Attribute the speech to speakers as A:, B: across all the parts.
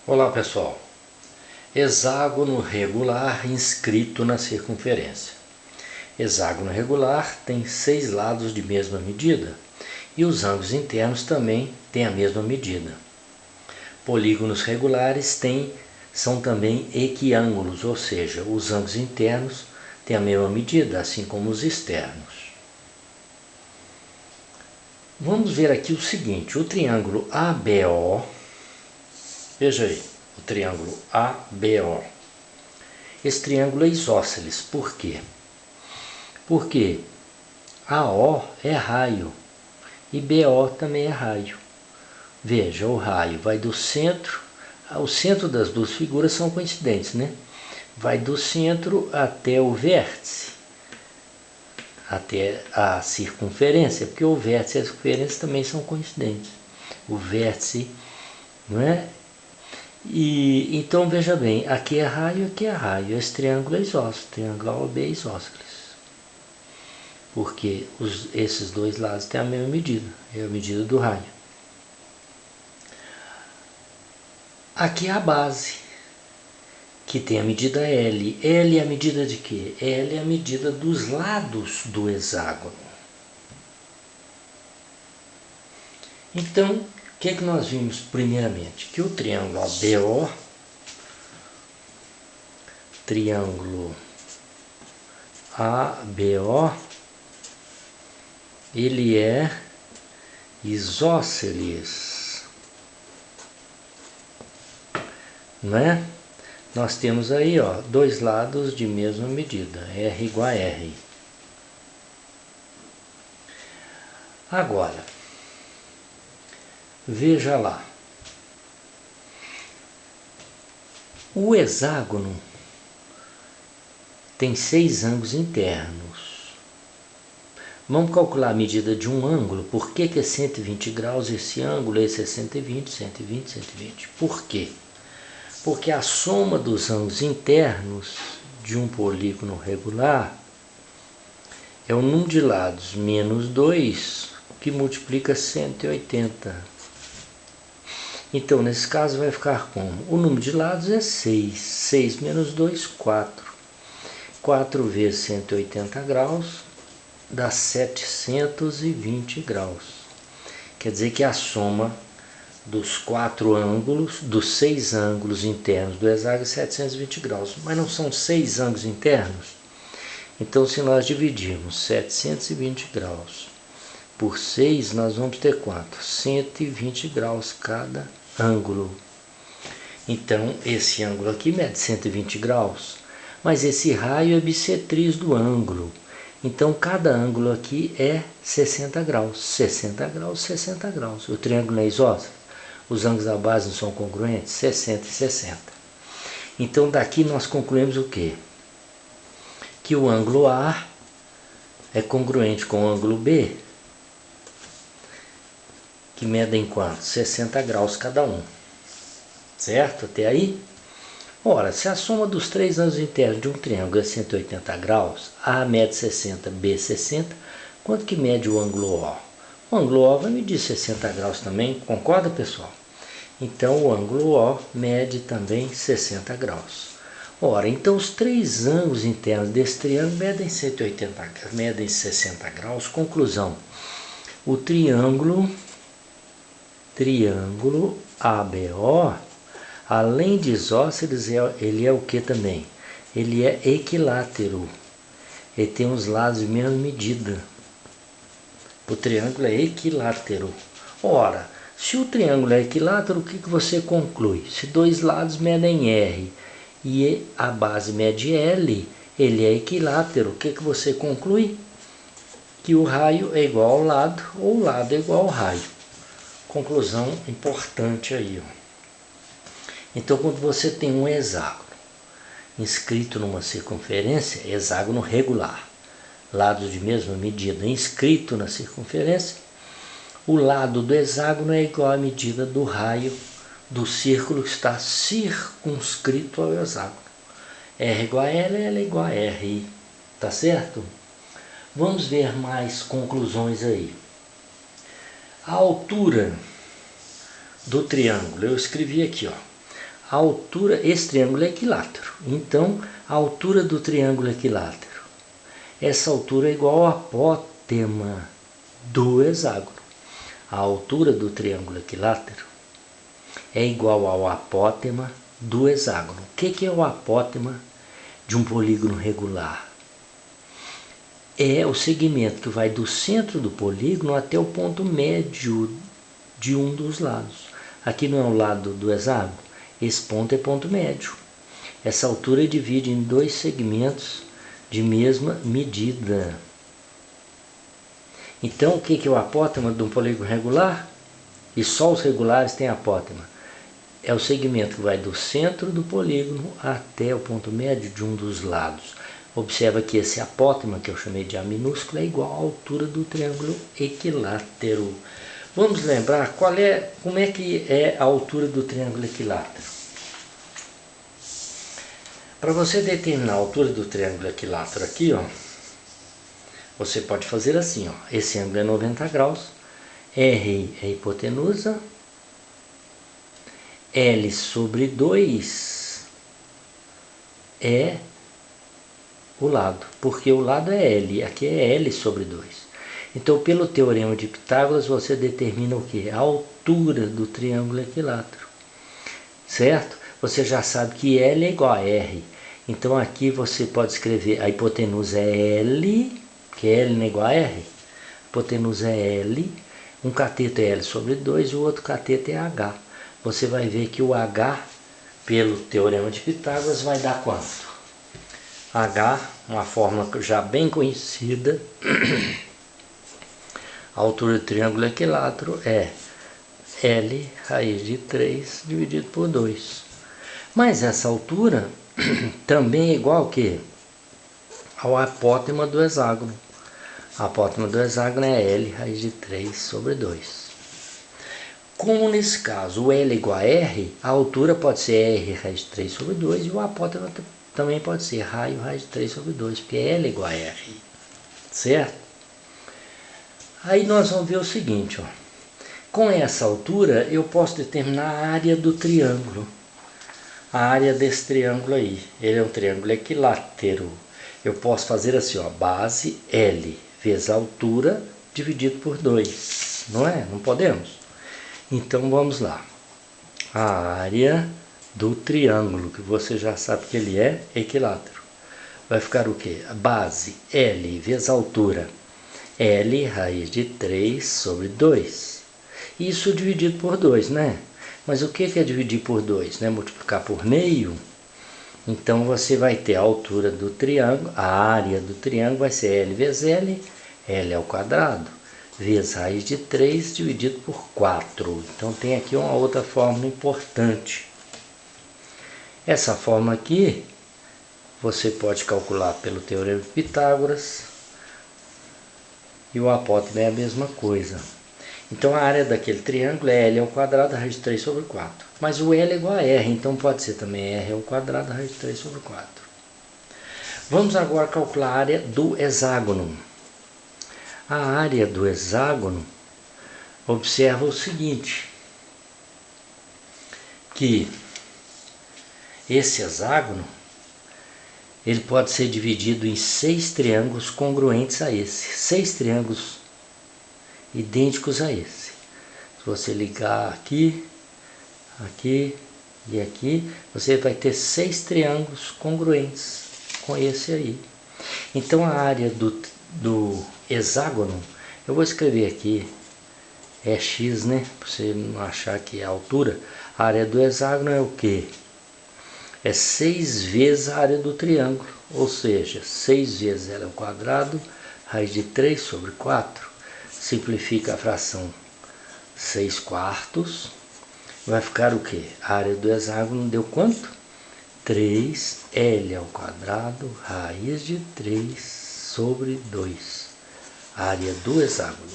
A: Olá pessoal, hexágono regular inscrito na circunferência. Hexágono regular tem 6 lados de mesma medida e os ângulos internos também têm a mesma medida. Polígonos regulares são também equiângulos, ou seja, os ângulos internos têm a mesma medida, assim como os externos. Vamos ver aqui o seguinte, o triângulo ABO, veja aí, o triângulo ABO. Esse triângulo é isósceles, por quê? Porque AO é raio e BO também é raio. Veja, o raio vai do centro, o centro das duas figuras são coincidentes, né? Vai do centro até o vértice, até a circunferência, porque o vértice e a circunferência também são coincidentes. O vértice, não é? E então veja bem, aqui é raio, aqui é raio. Esse triângulo é isósceles, triângulo AOB é isósceles. Porque esses dois lados têm a mesma medida, é a medida do raio. Aqui é a base, que tem a medida L. L é a medida de quê? L é a medida dos lados do hexágono. Então, o que é que nós vimos primeiramente? Que o triângulo ABO, ele é isósceles, não é? Nós temos aí, ó, dois lados de mesma medida, R igual a R. Agora, veja lá, o hexágono tem 6 ângulos internos. Vamos calcular a medida de um ângulo. Por que é 120 graus esse ângulo? Esse é 120, 120, 120. Por quê? Porque a soma dos ângulos internos de um polígono regular é o número de lados menos 2, que multiplica 180. Então, nesse caso, vai ficar como? O número de lados é 6. 6 menos 2, 4. 4 vezes 180 graus dá 720 graus. Quer dizer que a soma dos 4 ângulos, dos 6 ângulos internos do hexágono é 720 graus. Mas não são 6 ângulos internos? Então, se nós dividirmos 720 graus por 6, nós vamos ter quanto? 120 graus cada ângulo. Então, esse ângulo aqui mede 120 graus, mas esse raio é bissetriz do ângulo. Então, cada ângulo aqui é 60 graus. 60 graus, 60 graus. O triângulo é isósceles. Os ângulos da base não são congruentes? 60 e 60. Então, daqui nós concluímos o quê? Que o ângulo A é congruente com o ângulo B, que medem quanto? 60 graus cada um. Certo? Até aí? Ora, se a soma dos 3 ângulos internos de um triângulo é 180 graus, A mede 60, B 60, quanto que mede o ângulo O? O ângulo O vai medir 60 graus também, concorda, pessoal? Então, o ângulo O mede também 60 graus. Ora, então os 3 ângulos internos desse triângulo medem 60 graus. Conclusão, o triângulo ABO, além de isósceles, ele é o que também? Ele é equilátero. Ele tem os lados de mesma medida. O triângulo é equilátero. Ora, se o triângulo é equilátero, o que você conclui? Se dois lados medem R e a base mede L, ele é equilátero. O que você conclui? Que o raio é igual ao lado, ou o lado é igual ao raio. Conclusão importante aí, ó. Então, quando você tem um hexágono inscrito numa circunferência, hexágono regular, lados de mesma medida inscrito na circunferência, o lado do hexágono é igual à medida do raio do círculo que está circunscrito ao hexágono. R igual a L, L igual a R. Tá certo? Vamos ver mais conclusões aí. A altura do triângulo, eu escrevi aqui, ó. a altura, esse triângulo é equilátero. Então, a altura do triângulo equilátero, essa altura é igual ao apótema do hexágono. A altura do triângulo equilátero é igual ao apótema do hexágono. O que é o apótema de um polígono regular? É o segmento que vai do centro do polígono até o ponto médio de um dos lados. Aqui não é o lado do hexágono? Esse ponto é ponto médio. Essa altura divide em dois segmentos de mesma medida. Então, o que é o apótema de um polígono regular? E só os regulares têm apótema. É o segmento que vai do centro do polígono até o ponto médio de um dos lados. Observa que esse apótema, que eu chamei de A minúsculo, é igual à altura do triângulo equilátero. Vamos lembrar como é que é a altura do triângulo equilátero. Para você determinar a altura do triângulo equilátero aqui, ó, você pode fazer assim, ó. Esse ângulo é 90 graus, R é a hipotenusa, L sobre 2 é o lado, porque o lado é L, aqui é L sobre 2. Então, pelo teorema de Pitágoras, você determina o que? A altura do triângulo equilátero, certo? Você já sabe que L é igual a R. Então, aqui você pode escrever a hipotenusa é L, que L não é igual a R. A hipotenusa é L, um cateto é L sobre 2 e o outro cateto é H. Você vai ver que o H, pelo teorema de Pitágoras, vai dar quanto? H, uma fórmula já bem conhecida, a altura do triângulo equilátero é L raiz de 3 dividido por 2. Mas essa altura também é igual ao quê? Ao apótema do hexágono. A apótema do hexágono é L raiz de 3 sobre 2. Como nesse caso o L é igual a R, a altura pode ser R raiz de 3 sobre 2 e o apótema também pode ser raio raiz de 3 sobre 2, porque L é igual a R, certo? Aí nós vamos ver o seguinte, ó. Com essa altura eu posso determinar a área do triângulo. A área desse triângulo aí, ele é um triângulo equilátero. Eu posso fazer assim, ó, base L vezes a altura dividido por 2, não é? Não podemos? Então vamos lá. A área do triângulo, que você já sabe que ele é equilátero. Vai ficar o quê? A base L vezes a altura. L raiz de 3 sobre 2. Isso dividido por 2, né? Mas o que é dividir por 2? Né? Multiplicar por meio. Então você vai ter a altura do triângulo, a área do triângulo vai ser L vezes L, L ao quadrado, vezes raiz de 3 dividido por 4. Então tem aqui uma outra fórmula importante. Essa fórmula aqui você pode calcular pelo teorema de Pitágoras e o apótema é a mesma coisa. Então a área daquele triângulo é L ao quadrado raiz de 3 sobre 4. Mas o L é igual a R, então pode ser também R ao quadrado raiz de 3 sobre 4. Vamos agora calcular a área do hexágono. A área do hexágono, observa o seguinte, que esse hexágono, ele pode ser dividido em 6 triângulos congruentes a esse. 6 triângulos idênticos a esse. Se você ligar aqui, aqui e aqui, você vai ter 6 triângulos congruentes com esse aí. Então a área do hexágono, eu vou escrever aqui, é x, né? Para você não achar que é a altura. A área do hexágono é o quê? É 6 vezes a área do triângulo, ou seja, 6 vezes L ao quadrado, raiz de 3 sobre 4. Simplifica a fração 6 quartos. Vai ficar o quê? A área do hexágono deu quanto? 3L ao quadrado, raiz de 3 sobre 2. Área do hexágono.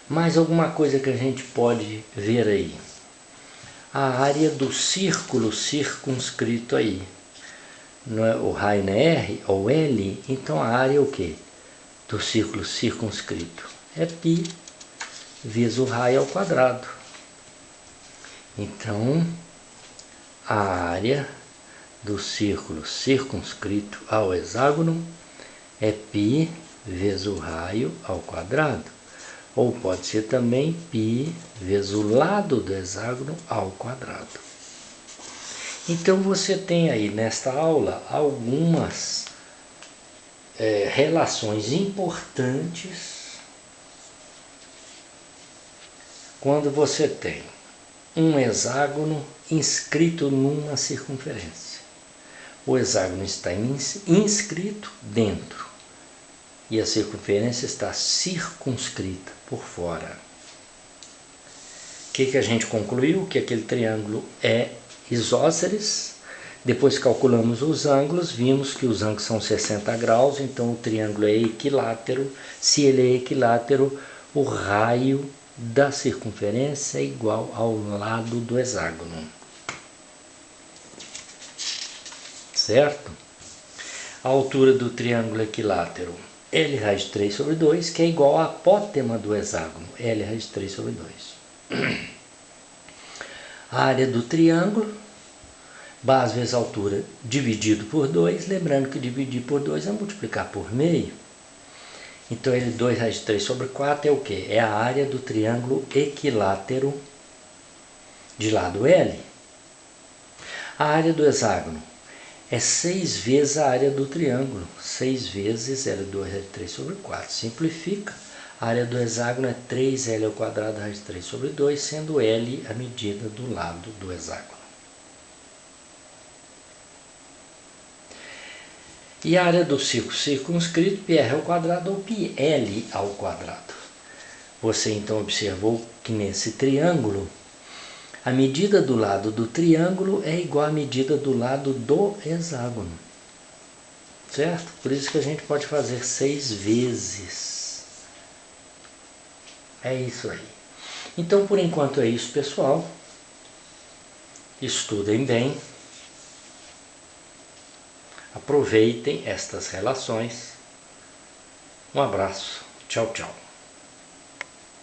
A: Mais alguma coisa que a gente pode ver aí? A área do círculo circunscrito aí. Não é, o raio não é R ou L, então a área é o quê? Do círculo circunscrito. É π vezes o raio ao quadrado. Então, a área do círculo circunscrito ao hexágono é π vezes o raio ao quadrado. Ou pode ser também π vezes o lado do hexágono ao quadrado. Então você tem aí nesta aula algumas relações importantes quando você tem um hexágono inscrito numa circunferência. O hexágono está inscrito dentro e a circunferência está circunscrita por fora. O que a gente concluiu? Que aquele triângulo é isósceles. Depois calculamos os ângulos, vimos que os ângulos são 60 graus, então o triângulo é equilátero. Se ele é equilátero, o raio da circunferência é igual ao lado do hexágono. Certo? A altura do triângulo equilátero, L raiz de 3 sobre 2, que é igual à apótema do hexágono, L raiz de 3 sobre 2. A área do triângulo, base vezes altura dividido por 2, lembrando que dividir por 2 é multiplicar por meio. Então, L2 raiz de 3 sobre 4 é o quê? É a área do triângulo equilátero de lado L. A área do hexágono é 6 vezes a área do triângulo. 6 vezes L2 raiz de 3 sobre 4. Simplifica. A área do hexágono é 3L ao quadrado raiz de 3 sobre 2, sendo L a medida do lado do hexágono. E a área do círculo circunscrito, πr ao quadrado ou πl ao quadrado. Você então observou que nesse triângulo, a medida do lado do triângulo é igual à medida do lado do hexágono. Certo? Por isso que a gente pode fazer 6 vezes. É isso aí. Então, por enquanto é isso, pessoal. Estudem bem. Aproveitem estas relações. Um abraço. Tchau, tchau.